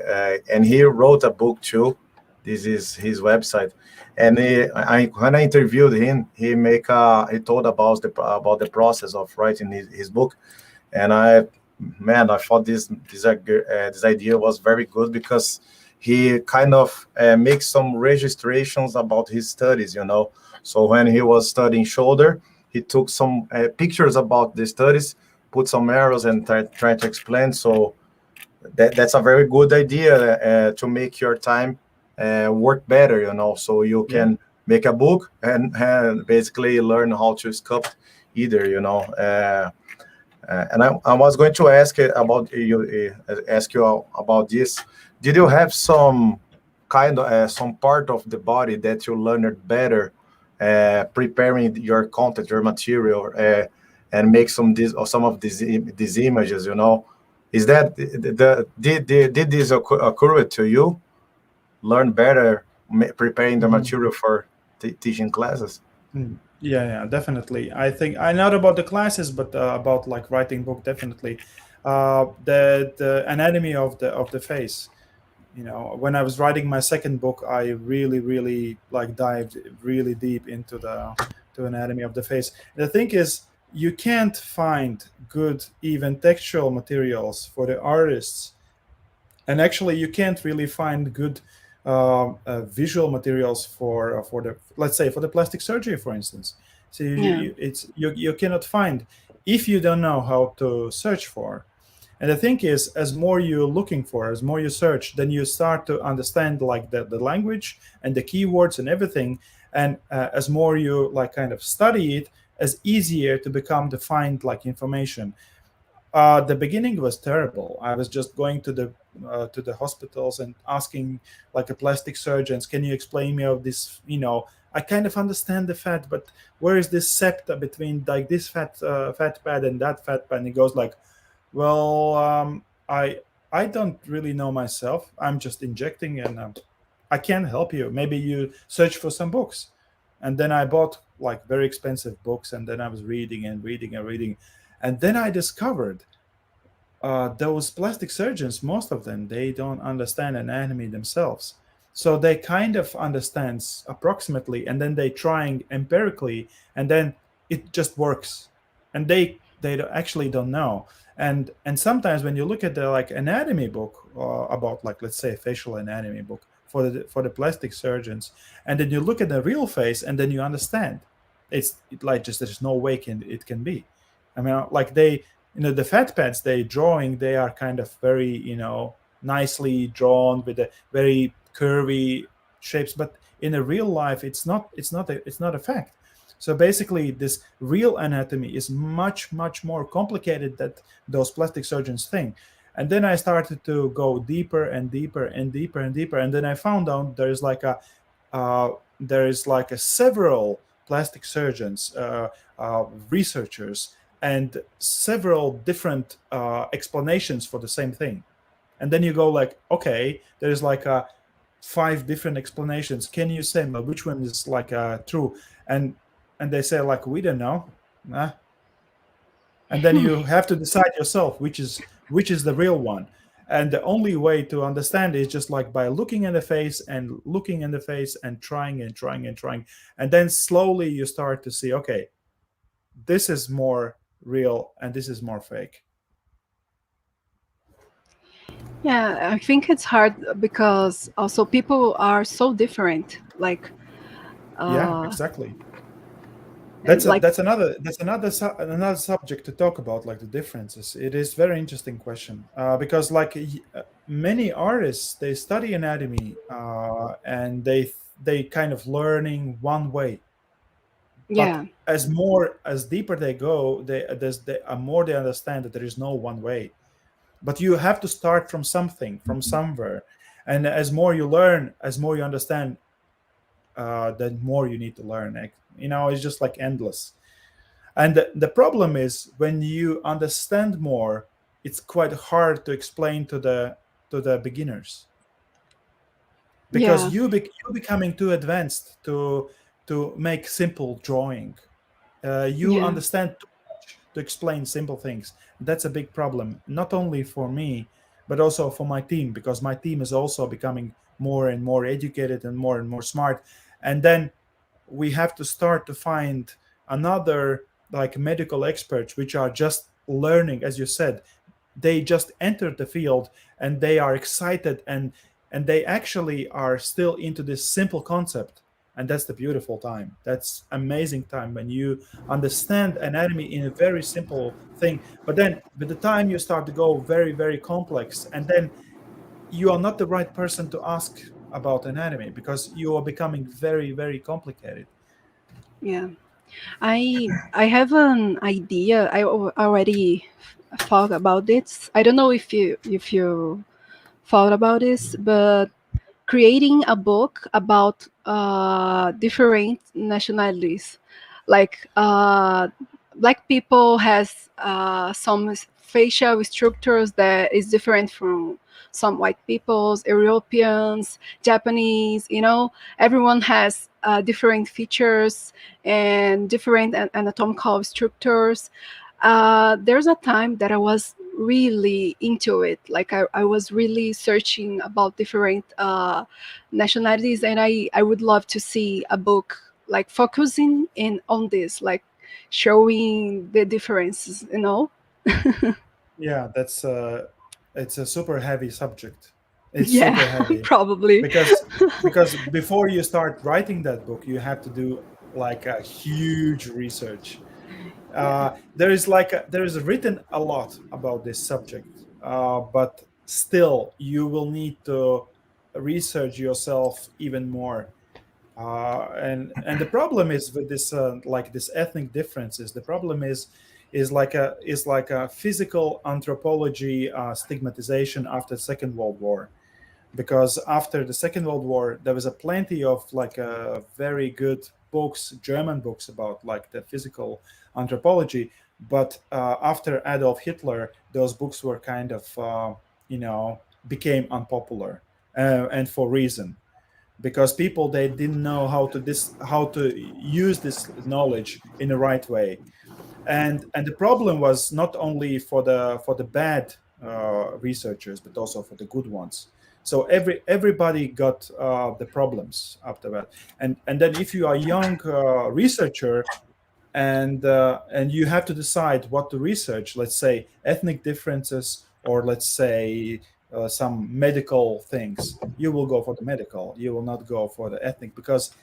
and he wrote a book too. This is his website, and when I interviewed him, he told about the process of writing his book, and I thought this idea was very good because he kind of makes some registrations about his studies, So when he was studying shoulder, he took some pictures about the studies, put some arrows and try to explain. So that's a very good idea to make your time work better, So you can make a book and basically learn how to sculpt either, and I was going to ask you about this. Did you have some kind of some part of the body that you learned better preparing your content, your material, and make some of these images? Is that did this occur to you? Learn better preparing the material for teaching classes? Yeah, definitely. I think I not about the classes, but about like writing book, definitely. The anatomy of the face. You know, when I was writing my second book, I really like dived really deep into the anatomy of the face. The thing is, you can't find good even textual materials for the artists, and actually you can't really find good visual materials for the, let's say, for the plastic surgery, for instance. So you cannot find if you don't know how to search for. And the thing is, as more you're looking for, as more you search, then you start to understand like the language and the keywords and everything. And as more you like kind of study it, as easier to become to find like information. The beginning was terrible. I was just going to the hospitals and asking like a plastic surgeons, can you explain me of this? You know, I kind of understand the fat, but where is this septa between like this fat pad and that fat pad? And he goes like, well, I don't really know myself. I'm just injecting, and I can't help you. Maybe you search for some books. And then I bought like very expensive books, and then I was reading. And then I discovered those plastic surgeons, most of them, they don't understand anatomy themselves. So they kind of understand approximately, and then they trying empirically, and then it just works. And they actually don't know. And sometimes when you look at the like anatomy book about like, let's say, facial anatomy book for the plastic surgeons, and then you look at the real face, and then you understand it's like just there's no way it can be. I mean, like they, the fat pads they drawing, they are kind of very, nicely drawn with a very curvy shapes, but in a real life, it's not a fact. So basically, this real anatomy is much more complicated than those plastic surgeons think. And then I started to go deeper and deeper, and then I found out there is like a several plastic surgeons, researchers, and several different explanations for the same thing. And then you go like, okay, there's like 5 different explanations. Can you say which one is like true? And they say like, we don't know. Nah. And then you have to decide yourself which is the real one. And the only way to understand is just like by looking in the face and trying. And then slowly you start to see, okay, this is more real and this is more fake. Yeah, I think it's hard because also people are so different. Like, yeah, exactly. That's another subject to talk about, like the differences. It is very interesting question because like many artists, they study anatomy and they kind of learning one way. Yeah. But as deeper they go, the more they understand that there is no one way. But you have to start from something, from somewhere, and as more you learn, as more you understand, then more you need to learn. It's just like endless. And the problem is when you understand more, it's quite hard to explain to the beginners because you're becoming too advanced to make simple drawing. You understand too much to explain simple things. That's a big problem, not only for me, but also for my team, because my team is also becoming more and more educated and more smart. And then we have to start to find another like medical experts, which are just learning, as you said. They just entered the field and they are excited and they actually are still into this simple concept. And that's the beautiful time. That's amazing time when you understand anatomy in a very simple thing. But then with the time you start to go very, very complex, and then you are not the right person to ask about anatomy because you are becoming very, very complicated. Yeah. I have an idea. I already thought about this. I don't know if you thought about this, but creating a book about different nationalities, like black people has some facial structures that is different from some white peoples, Europeans, Japanese. Everyone has different features and different anatomical structures. There's a time that I was really into it. Like I was really searching about different nationalities, and I would love to see a book like focusing in on this, like showing the differences. Yeah, that's it's a super heavy subject. It's Yeah, super heavy probably. because before you start writing that book, you have to do like a huge research. There is written a lot about this subject, but still you will need to research yourself even more. And the problem is with this like this ethnic differences. The problem is like a physical anthropology stigmatization after Second World War, because after the Second World War there was a plenty of like very good books, German books about like the physical anthropology, but after Adolf Hitler those books were kind of became unpopular, and for reason, because people they didn't know how to use this knowledge in the right way. And the problem was not only for the bad researchers but also for the good ones. So everybody got the problems after that. And then if you are a young researcher, and you have to decide what to research, let's say ethnic differences, or let's say some medical things, you will go for the medical, you will not go for the ethnic, because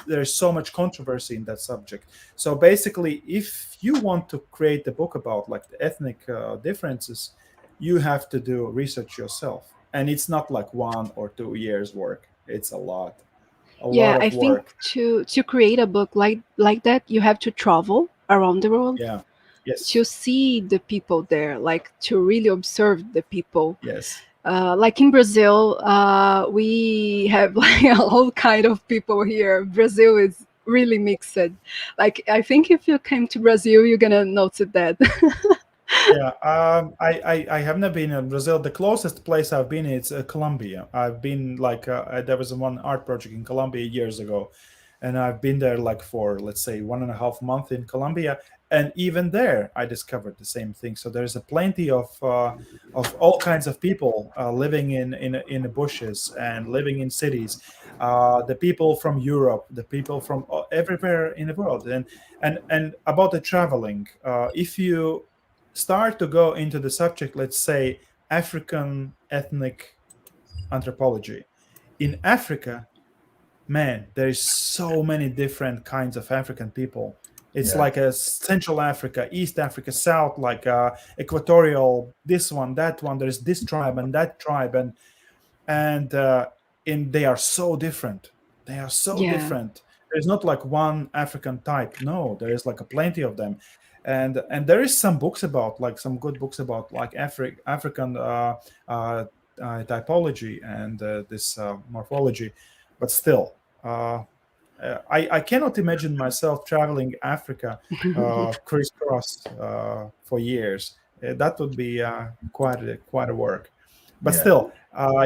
there's so much controversy in that subject. So basically, if you want to create a book about like the ethnic differences, you have to do research yourself, and it's not like 1 or 2 years work. It's a lot Yeah, I of think work. to create a book like that, you have to travel around the world Yeah. Yes. to see the people there, like to really observe the people. Yes. Like in Brazil, we have like a whole kind of people here. Brazil is really mixed. Like I think if you came to Brazil, you're gonna notice that. Yeah, I have never been in Brazil. The closest place I've been is Colombia. I've been like there was one art project in Colombia years ago, and I've been there like for, let's say, 1.5 months in Colombia, and even there I discovered the same thing. So there's a plenty of all kinds of people living in the bushes and living in cities. The people from Europe, the people from everywhere in the world, and about the traveling. If you start to go into the subject, let's say African ethnic anthropology. In Africa, man, there is so many different kinds of African people. It's like a Central Africa, East Africa, South, like Equatorial, this one, that one. There's this tribe and that tribe, and they are so different. They are so Yeah. different. There's not like one African type. No, there is like a plenty of them, and there is some books about, like, some good books about like African typology and this morphology, but still. I cannot imagine myself traveling Africa crisscross for years. That would be quite a work. But still,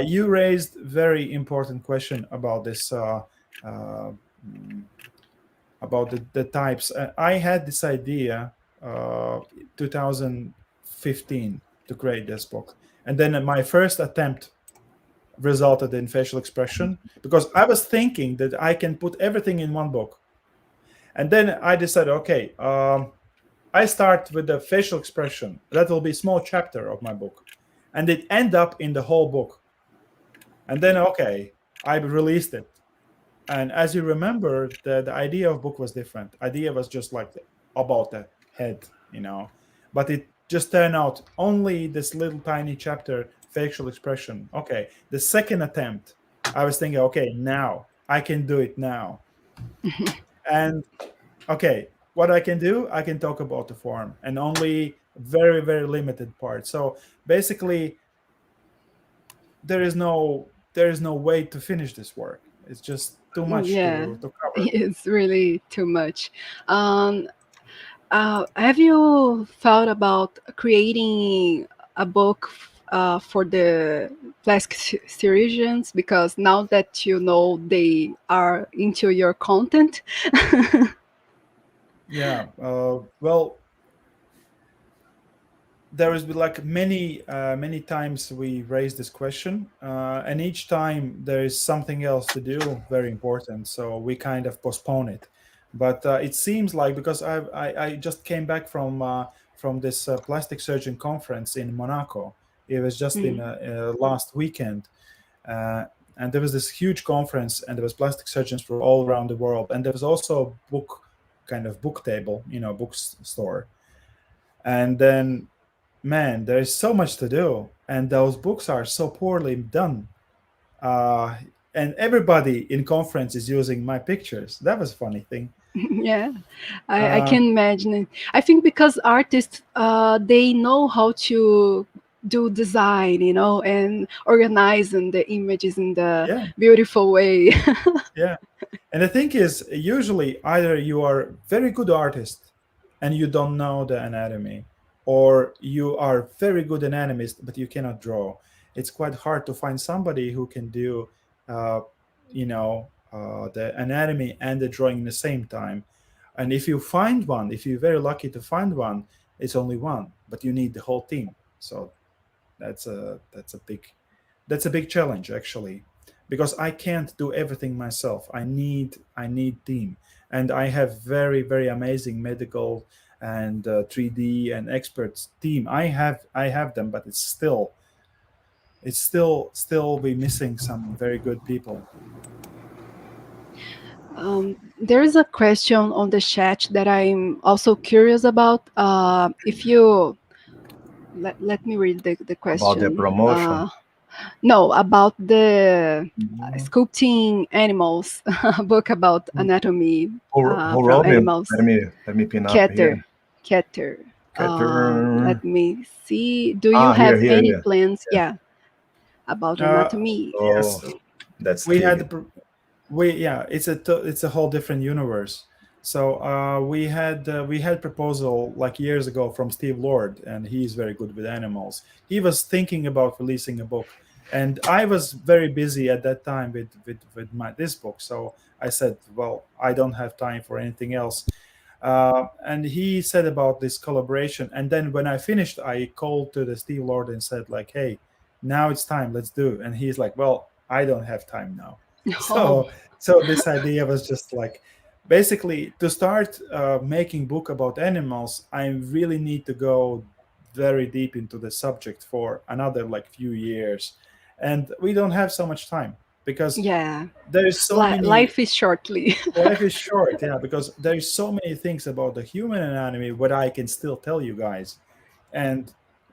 you raised very important question about this about the types. I had this idea 2015 to create this book, and then my first attempt resulted in facial expression, because I was thinking that I can put everything in one book. And then I decided, okay, I start with the facial expression. That will be a small chapter of my book. And it end up in the whole book. And then, okay, I released it. And as you remember, the idea of book was different. Idea was just like about the head, But it just turned out only this little tiny chapter, facial expression. Okay, the second attempt, I was thinking, okay, now I can do it now. And okay, what I can do, I can talk about the form, and only very, very limited part. So basically, there is no way to finish this work. It's just too much Yeah, to cover. it's really too much. Have you thought about creating a book for the plastic surgeons? Because now that you know they are into your content. Yeah. Well, there has been like many times we raised this question, and each time there is something else to do, very important. So we kind of postpone it. But it seems like, because I just came back from this plastic surgeon conference in Monaco. It was just in Mm. last weekend, uh, and there was this huge conference, and there was plastic surgeons from all around the world, and there was also a book table, bookstore, and then, man, there is so much to do, and those books are so poorly done. And everybody in conference is using my pictures. That was a funny thing. Yeah, I Uh, can imagine it. I think because artists, they know how to do design, and organizing the images in the yeah, beautiful way. yeah. And the thing is, usually either you are very good artist and you don't know the anatomy, or you are very good anatomist but you cannot draw. It's quite hard to find somebody who can do, uh, the anatomy and the drawing at the same time. And if you find one, if you're very lucky to find one, it's only one, but you need the whole team. So that's a big challenge, actually, because I can't do everything myself. I need team, and I have very, very amazing medical and 3D and experts team. I have them, but it's still we missing some very good people. There is a question on the chat that I'm also curious about. If you let me read the About the question. promotion. No, about the Mhm. sculpting animals, a book about anatomy Who from wrote it? animals. Let me pin up Keter, here. Keter. Cater. Let me see. Do you Here, have here, any here. plans? Yeah, about Uh, anatomy. Oh, yes, that's we had Stevie. the we yeah it's a whole different universe. So we had proposal like years ago from Steve Lord, and he's very good with animals. He was thinking about releasing a book, and I was very busy at that time with this book. So I said, well, I don't have time for anything else. And he said about this collaboration, and then when I finished, I called to the Steve Lord and said, like, hey, now it's time, let's do. And he's like, well, I don't have time now. Oh, So this idea was just like, basically, to start making book about animals, I really need to go very deep into the subject for another like few years, and we don't have so much time because yeah. there is so many. Life is shortly. Life is short, yeah, because there is so many things about the human anatomy what I can still tell you guys and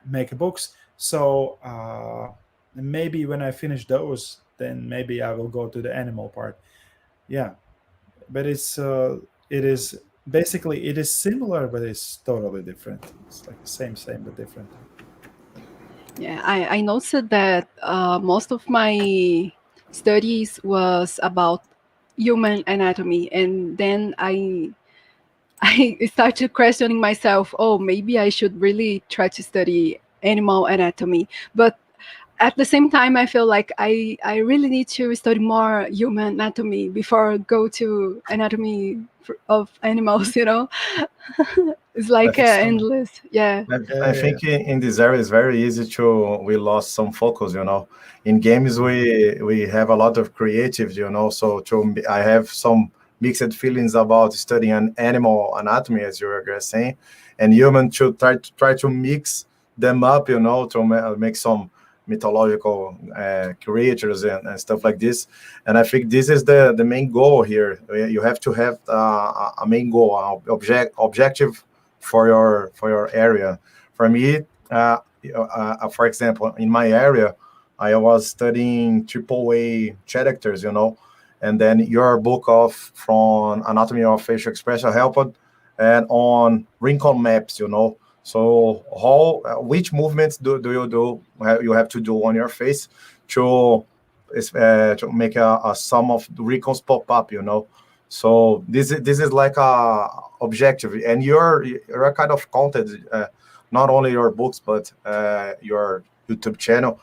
make books. So maybe when I finish those, then maybe I will go to the animal part. Yeah, but it is basically it is similar, but it's totally different. It's like the same but different. Yeah, I noticed that most of my studies was about human anatomy, and then I started questioning myself. Oh, maybe I should really try to study animal anatomy. But at the same time, I feel like I really need to study more human anatomy before go to anatomy of animals. It's I like think endless. Yeah. I Yeah, think in this area it's very easy to we lost some focus. In games we have a lot of creative. So I have some mixed feelings about studying an animal anatomy, as you were saying, and human to try to mix them up, to make some mythological creatures and stuff like this. And I think this is the main goal here. You have to have a main goal, objective for your area. For me, for example, in my area, I was studying AAA characters, and then your book from anatomy of facial expression helped, and on wrinkle maps. So which movements do you do? You have to do on your face to make a sum of the wrinkles pop up. So this is like a objective, and you're a kind of content, not only your books but your YouTube channel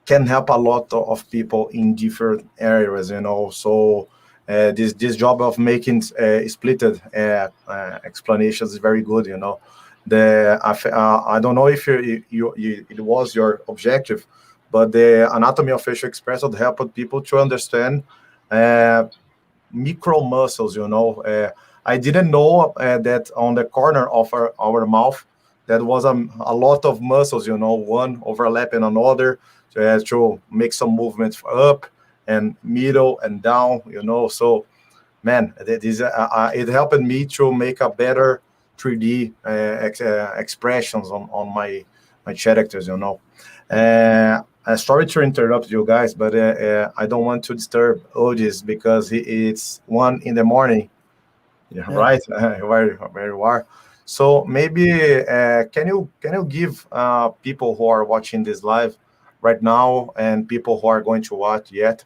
can help a lot of people in different areas, So this job of making splitted explanations is very good, I don't know if it was your objective, but the anatomy of facial expression helped people to understand micro muscles, I didn't know that on the corner of our mouth that was a lot of muscles, one overlapping another to make some movements up and middle and down, So, man, it helped me to make a better 3D expressions on my characters, Sorry to interrupt you guys, but I don't want to disturb Uldis because it's 1 a.m. Yeah. Right? Where you are. So maybe can you give people who are watching this live right now and people who are going to watch yet,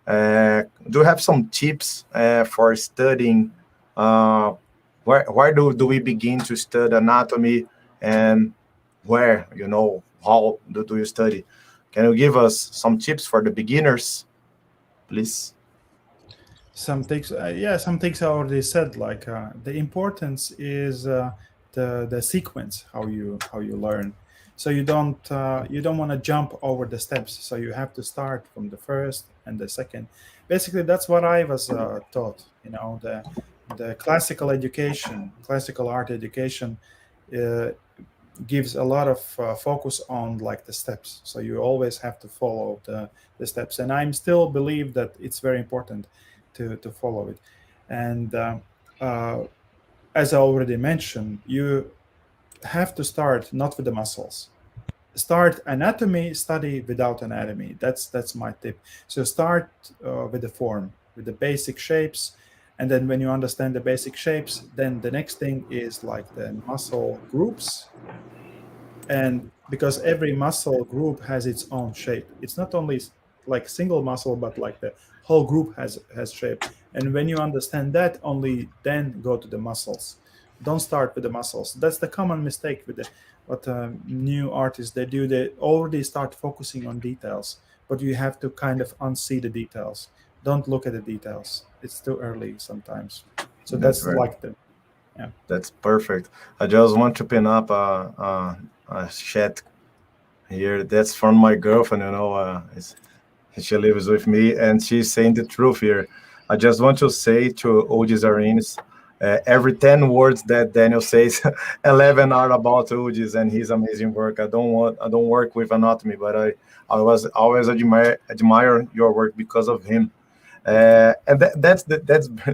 do you have some tips for studying? Where do we begin to study anatomy, and where, how do you study? Can you give us some tips for the beginners, please? Some things I already said, like the importance is the sequence, how you learn. So you don't want to jump over the steps, so you have to start from the first and the second. Basically, that's what I was taught. The classical art education gives a lot of focus on like the steps, so you always have to follow the steps, and I still believe that it's very important to follow it. And as I already mentioned, you have to start not with the muscles. Start anatomy, study without anatomy. That's my tip. So start with the form, with the basic shapes, and then when you understand the basic shapes, then the next thing is like the muscle groups. And because every muscle group has its own shape, it's not only like single muscle, but like the whole group has shape. And when you understand that, only then go to the muscles. Don't start with the muscles. That's the common mistake with what new artists they do. They already start focusing on details, but you have to kind of unsee the details. Don't look at the details. It's too early sometimes. So that's like That's perfect. I just want to pin up a chat here. That's from my girlfriend, she lives with me, and she's saying the truth here. I just want to say to Uldis Zarins, every 10 words that Daniel says, 11 are about Uldis and his amazing work. I don't work with anatomy, but I always admire your work because of him. And that's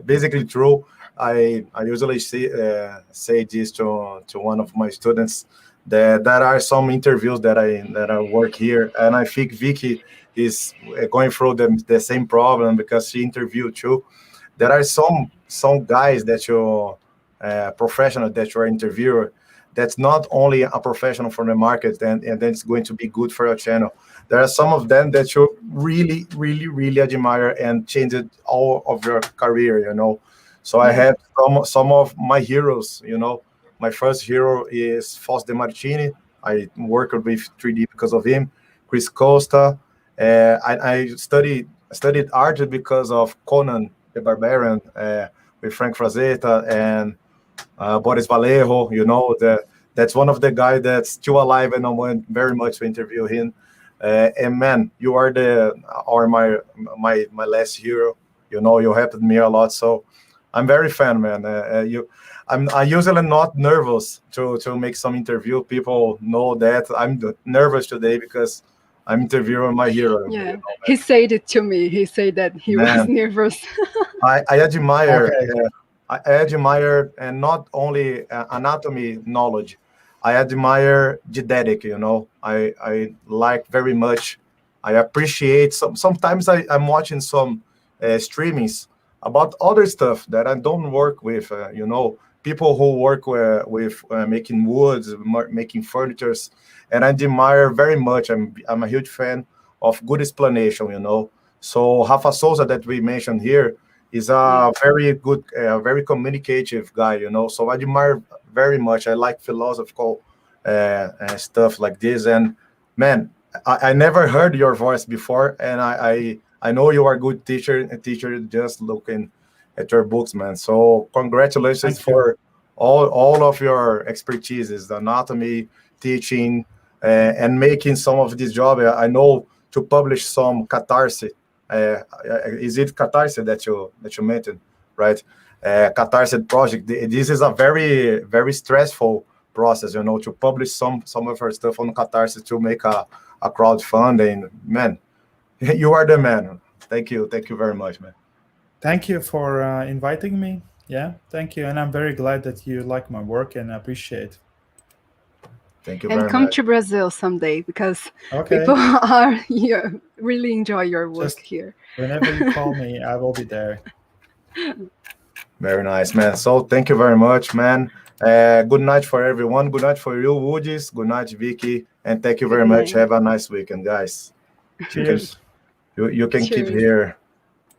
basically true. I usually say this to one of my students, that there are some interviews that I work here, and I think Vicky is going through the same problem because she interviewed too. There are some guys that you professional that you are interviewing that's not only a professional from the market and then it's going to be good for your channel. There are some of them that you really, really, really admire and changed all of your career, So I have some of my heroes, My first hero is Fausto De Martini. I worked with 3D because of him. Chris Costa. I studied art because of Conan the Barbarian with Frank Frazetta and Boris Vallejo. That's one of the guys that's still alive, and I want very much to interview him. And man, you are my last hero. You helped me a lot, so I'm very fan, man. I'm usually not nervous to make some interview. People know that I'm nervous today because I'm interviewing my hero. Yeah, he said it to me. He said that he was nervous. I admire. Okay. I admire, and not only anatomy knowledge. I admire didactic. I like very much. I appreciate sometimes I'm watching some streamings about other stuff that I don't work with. People who work with making woods, making furnitures, and I admire very much. I'm a huge fan of good explanation. So Rafa Souza that we mentioned here, He's a very good, very communicative guy, you know. So I admire very much. I like philosophical stuff like this. And man, I never heard your voice before, and I know you are a good teacher just looking at your books, man. So congratulations for all of your expertises, the anatomy, teaching, and making some of this job. I know to publish some catharsis. Is it catharsis that you mentioned, right? Catharsis project. This is a very, very stressful process, you know, to publish some of our stuff on catharsis to make a crowdfunding. Man, you are the man. Thank you very much, man. Thank you for inviting me. Yeah, thank you, and I'm very glad that you like my work and appreciate. Thank you very much. And come to Brazil someday, because Okay. people are here, really enjoy your work Just here. Whenever you call me, I will be there. Very nice, man. So thank you very much, man. Good night for everyone. Good night for you, Uldis. Good night, Vicky. And thank you very much. Have a nice weekend, guys. Cheers. You can keep Cheers. here.